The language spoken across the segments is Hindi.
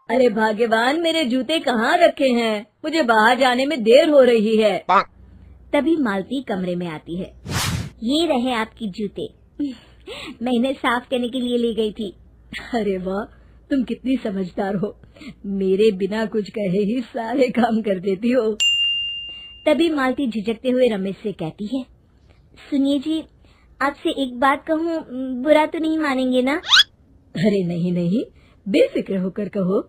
अरे भाग्यवान, मेरे जूते कहाँ रखे हैं? मुझे बाहर जाने में देर हो रही है। तभी मालती कमरे में आती है। ये रहे आपकी जूते। मैं इन्हें साफ करने के लिए ले गई थी। अरे वाह, तुम कितनी समझदार हो। मेरे बिना कुछ कहे ही सारे काम कर देती हो। तभी मालती झिझकते हुए रमेश से कहती है, सुनिए जी, आपसे एक बात कहूँ, बुरा तो नहीं मानेंगे ना? अरे नहीं नहीं, बेफिक्र होकर कहो।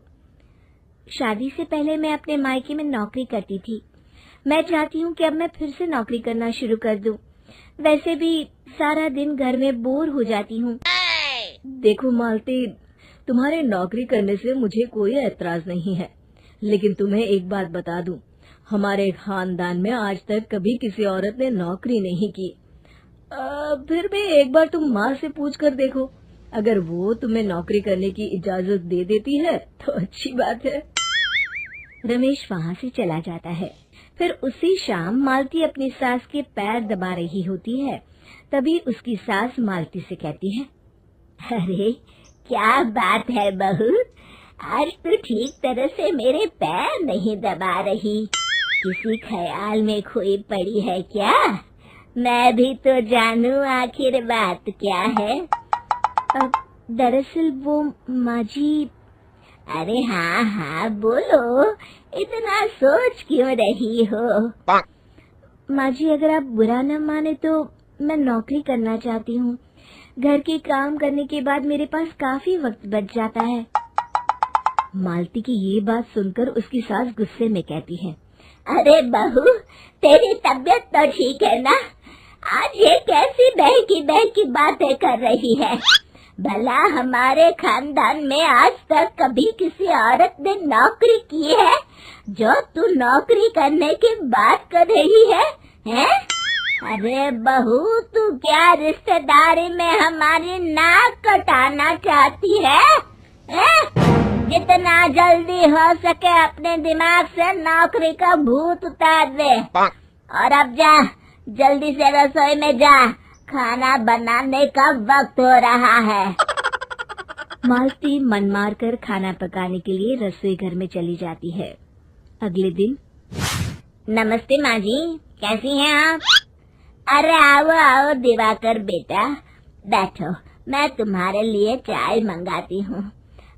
शादी से पहले मैं अपने मायके में नौकरी करती थी। मैं चाहती हूँ कि अब मैं फिर से नौकरी करना शुरू कर दूं। वैसे भी सारा दिन घर में बोर हो जाती हूँ। देखो मालती, तुम्हारे नौकरी करने से मुझे कोई ऐतराज नहीं है, लेकिन तुम्हें एक बात बता दूं, हमारे खानदान में आज तक कभी किसी औरत ने नौकरी नहीं की। फिर भी एक बार तुम माँ से पूछ कर देखो, अगर वो तुम्हें नौकरी करने की इजाजत दे देती है तो अच्छी बात है। रमेश वहाँ से चला जाता है। फिर उसी शाम मालती अपनी सास के पैर दबा रही होती है। तभी उसकी सास मालती से कहती है, अरे क्या बात है बहू, आज तो ठीक तरह से मेरे पैर नहीं दबा रही। किसी ख्याल में खोई पड़ी है क्या? मैं भी तो जानूं आखिर बात क्या है। दरअसल वो माँ जी। अरे हाँ हाँ बोलो, इतना सोच क्यों रही हो? माँ जी, अगर आप बुरा न माने तो मैं नौकरी करना चाहती हूँ। घर के काम करने के बाद मेरे पास काफी वक्त बच जाता है। मालती की ये बात सुनकर उसकी सास गुस्से में कहती है, अरे बहू, तेरी तबीयत तो ठीक है ना? आज ये कैसी बहकी बातें कर रही है? भला हमारे खानदान में आज तक कभी किसी औरत ने नौकरी की है जो तू नौकरी करने की बात कर रही है, हैं? अरे बहू, तू क्या रिश्तेदारी में हमारी नाक कटाना चाहती है? जितना जल्दी हो सके अपने दिमाग से नौकरी का भूत उतार दे। और अब जा, जल्दी से रसोई में जा, खाना बनाने का वक्त हो रहा है। मालती मन मार कर खाना पकाने के लिए रसोई घर में चली जाती है। अगले दिन, नमस्ते माँ जी, कैसी हैं आप? अरे आओ आओ दिवाकर बेटा, बैठो, मैं तुम्हारे लिए चाय मंगाती हूँ।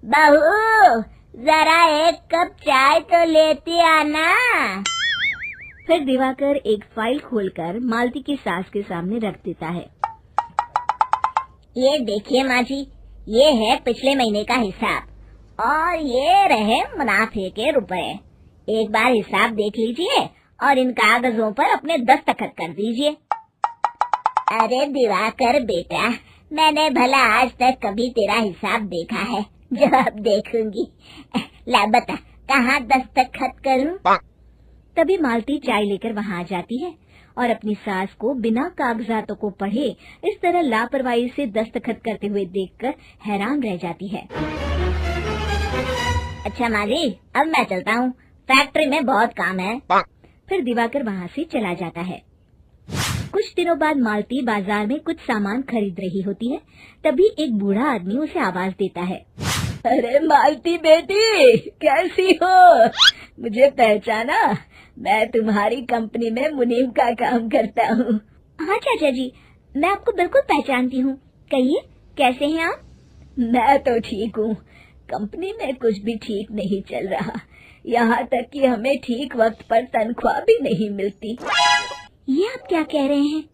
बहू, जरा एक कप चाय तो लेती आना। फिर दिवाकर एक फाइल खोलकर मालती की सास के सामने रख देता है। ये देखिए माँ जी, ये है पिछले महीने का हिसाब और ये रहे मुनाफे के रुपए। एक बार हिसाब देख लीजिए और इन कागजों पर अपने दस्तखत कर दीजिए। अरे दिवाकर बेटा, मैंने भला आज तक कभी तेरा हिसाब देखा है जो अब देखूंगी? ला बता, कहाँ दस्तखत करूं? तभी मालती चाय लेकर वहाँ आ जाती है और अपनी सास को बिना कागजातों को पढ़े इस तरह लापरवाही से दस्तखत करते हुए देखकर हैरान रह जाती है। अच्छा माँ जी, अब मैं चलता हूँ, फैक्ट्री में बहुत काम है। फिर दिवाकर वहाँ से चला जाता है। कुछ दिनों बाद मालती बाजार में कुछ सामान खरीद रही होती है। तभी एक बूढ़ा आदमी उसे आवाज देता है, अरे मालती बेटी, कैसी हो? मुझे पहचाना? मैं तुम्हारी कंपनी में मुनीम का काम करता हूँ। हाँ चाचा जी, मैं आपको बिल्कुल पहचानती हूँ। कहिए, कैसे हैं आप? मैं तो ठीक हूँ। कंपनी में कुछ भी ठीक नहीं चल रहा, यहाँ तक कि हमें ठीक वक्त पर तनख्वाह भी नहीं मिलती। ये आप क्या कह रहे हैं?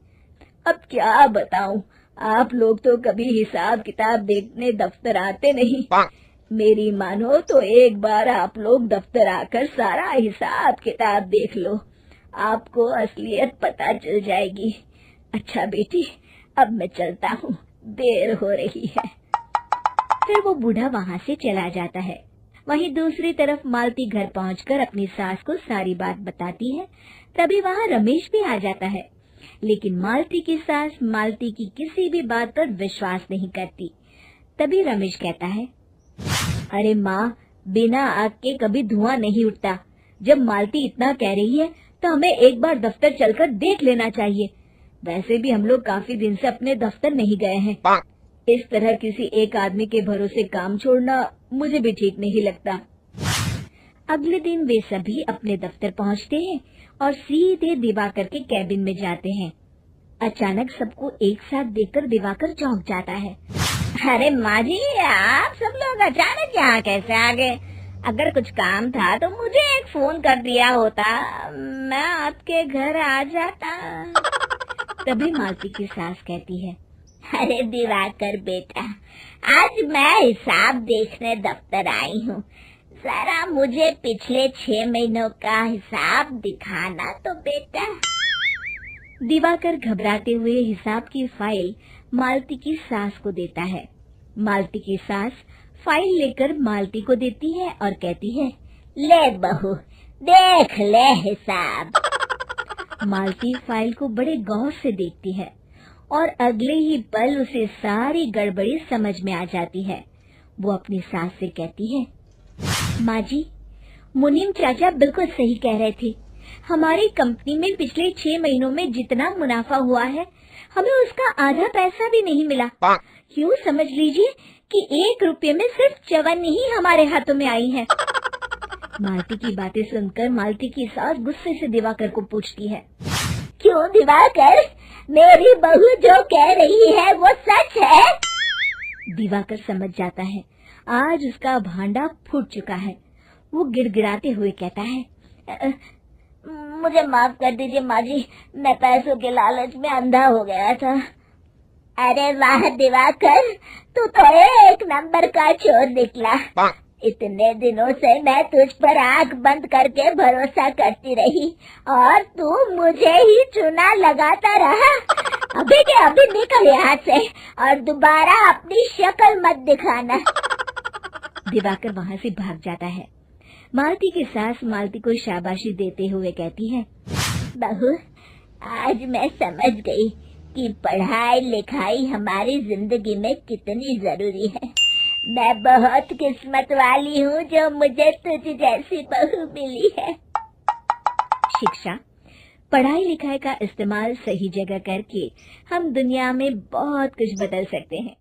अब क्या बताऊँ, आप लोग तो कभी हिसाब किताब देखने दफ्तर आते नहीं। मेरी मानो तो एक बार आप लोग दफ्तर आकर सारा हिसाब किताब देख लो, आपको असलियत पता चल जाएगी। अच्छा बेटी, अब मैं चलता हूँ, देर हो रही है। फिर वो बूढ़ा वहाँ से चला जाता है। वहीं दूसरी तरफ मालती घर पहुंचकर अपनी सास को सारी बात बताती है। तभी वहाँ रमेश भी आ जाता है, लेकिन मालती की सास मालती की किसी भी बात पर विश्वास नहीं करती। तभी रमेश कहता है, अरे माँ, बिना आग के कभी धुआं नहीं उठता। जब मालती इतना कह रही है तो हमें एक बार दफ्तर चलकर देख लेना चाहिए। वैसे भी हम लोग काफी दिन से अपने दफ्तर नहीं गए हैं। इस तरह किसी एक आदमी के भरोसे काम छोड़ना मुझे भी ठीक नहीं लगता। अगले दिन वे सभी अपने दफ्तर पहुंचते हैं और सीधे दिवाकर के कैबिन में जाते हैं। अचानक सबको एक साथ देखकर दिवाकर चौंक जाता है। अरे माँ जी, आप सब लोग अचानक यहाँ कैसे आ गए? अगर कुछ काम था तो मुझे एक फोन कर दिया होता, मैं आपके घर आ जाता। तभी मालती की सास कहती है, अरे दिवाकर बेटा, आज मैं हिसाब देखने दफ्तर आई हूँ, जरा मुझे पिछले 6 महीनों का हिसाब दिखाना तो बेटा। दिवाकर घबराते हुए हिसाब की फाइल मालती की सास को देता है। मालती की सास फाइल लेकर मालती को देती है और कहती है, ले बहू, देख ले हिसाब। मालती फाइल को बड़े गौर से देखती है और अगले ही पल उसे सारी गड़बड़ी समझ में आ जाती है। वो अपनी सास से कहती है, माँ जी, मुनीम चाचा बिल्कुल सही कह रहे थे। हमारी कंपनी में पिछले 6 महीनों में जितना मुनाफा हुआ है, हमें उसका आधा पैसा भी नहीं मिला। यूँ समझ लीजिए कि 1 रुपये में सिर्फ चवन्नी ही हमारे हाथों में आई है। मालती की बातें सुनकर मालती की सास गुस्से से दिवाकर को पूछती है, क्यों दिवाकर, मेरी बहू जो कह रही है वो सच है? दिवाकर समझ जाता है आज उसका भांडा फूट चुका है। वो गिड़गिड़ाते हुए कहता है, मुझे माफ कर दीजिए माँ जी, मैं पैसों के लालच में अंधा हो गया था। अरे वाह दिवाकर, तू तो एक नंबर का चोर निकला। इतने दिनों से मैं तुझ पर आंख बंद करके भरोसा करती रही और तू मुझे ही चुना लगाता रहा। अभी के अभी निकल यहाँ से और दोबारा अपनी शक्ल मत दिखाना। दिवाकर वहाँ से भाग जाता है। मालती की सास मालती को शाबाशी देते हुए कहती है, बहू, आज मैं समझ गई कि पढ़ाई लिखाई हमारी जिंदगी में कितनी जरूरी है। मैं बहुत किस्मत वाली हूँ जो मुझे तुझ जैसी बहू मिली है। शिक्षा, पढ़ाई लिखाई का इस्तेमाल सही जगह करके हम दुनिया में बहुत कुछ बदल सकते हैं।